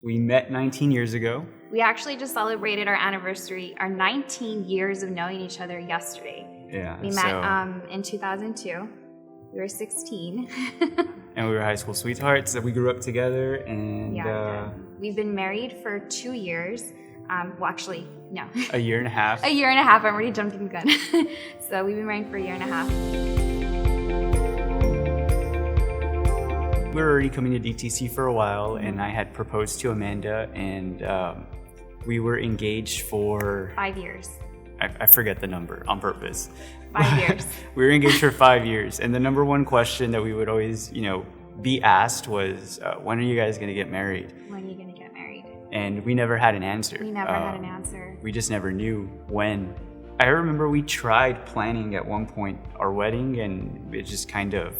We met 19 years ago. We actually just celebrated our anniversary, our 19 years of knowing each other yesterday. Yeah. We met in 2002. We were 16. And we were high school sweethearts. We grew up together, and we've been married for 2 years. Well, actually, no. A year and a half. A year and a half. I'm already jumping the gun. So we've been married for a year and a half. We were already coming to DTC for a while, and I had proposed to Amanda, and we were engaged for 5 years. I forget the number on purpose. 5 years. We were engaged for 5 years, and the number one question that we would always, be asked was, when are you guys going to get married? When are you going to get married? And we never had an answer. We never had an answer. We just never knew when. I remember we tried planning at one point our wedding, and it just kind of,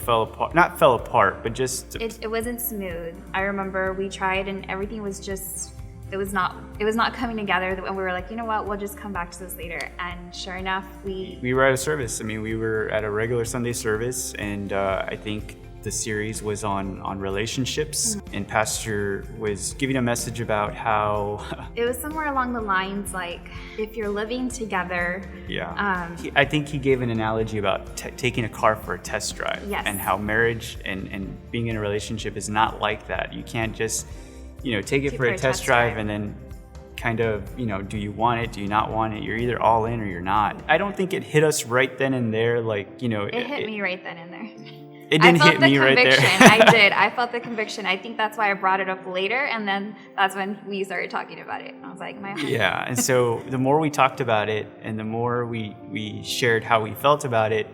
fell apart. Not fell apart, but just... It wasn't smooth. I remember we tried, and everything was just... It was not coming together, and we were like, you know what, we'll just come back to this later. And sure enough, we were at a service. We were at a regular Sunday service, and I think the series was on relationships, and Pastor was giving a message about how... It was somewhere along the lines like, if you're living together... Yeah. I think he gave an analogy about taking a car for a test drive. Yes. And how marriage and being in a relationship is not like that. You can't just... take it for a test drive and then kind of, do you want it? Do you not want it? You're either all in or you're not. I don't think it hit us right then and there. It hit me right then and there. It didn't hit me right there. I did. I felt the conviction. I think that's why I brought it up later. And then that's when we started talking about it. I was like, Yeah. And so the more we talked about it and the more we shared how we felt about it,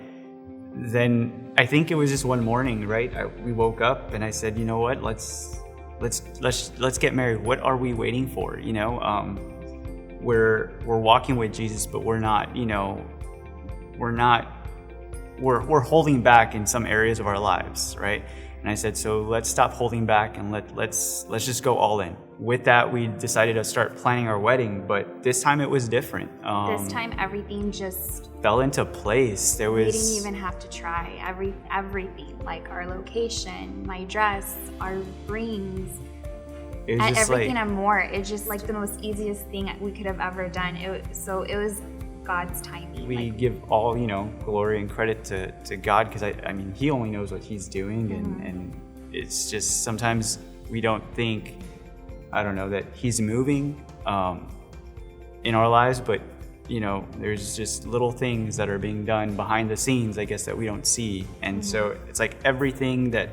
then I think it was just one morning, right? We woke up and I said, you know what? Let's get married. What are we waiting for? We're walking with Jesus, but we're holding back in some areas of our lives, right? And I said, so let's stop holding back and let's just go all in. With that, we decided to start planning our wedding, but this time it was different. This time everything just fell into place. We didn't even have to try everything, like our location, my dress, our rings, and everything and more. It's just like the most easiest thing we could have ever done. It was God's timing. We give all glory and credit to God, because He only knows what He's doing, and it's just sometimes we don't think, that He's moving in our lives, but there's just little things that are being done behind the scenes, I guess, that we don't see. And so it's like everything that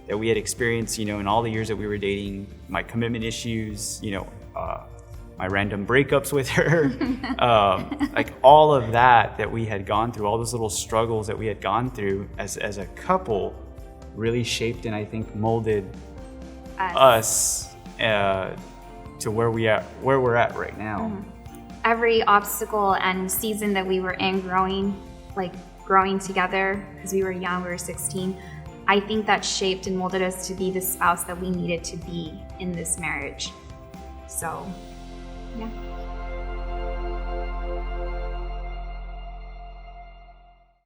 we had experienced, in all the years that we were dating, my commitment issues, my random breakups with her, like all of that we had gone through, all those little struggles that we had gone through as a couple, really shaped and I think molded us to where we're at right now. Every obstacle and season that we were in growing together, because we were young, we were 16, I think that shaped and molded us to be the spouse that we needed to be in this marriage. So, yeah.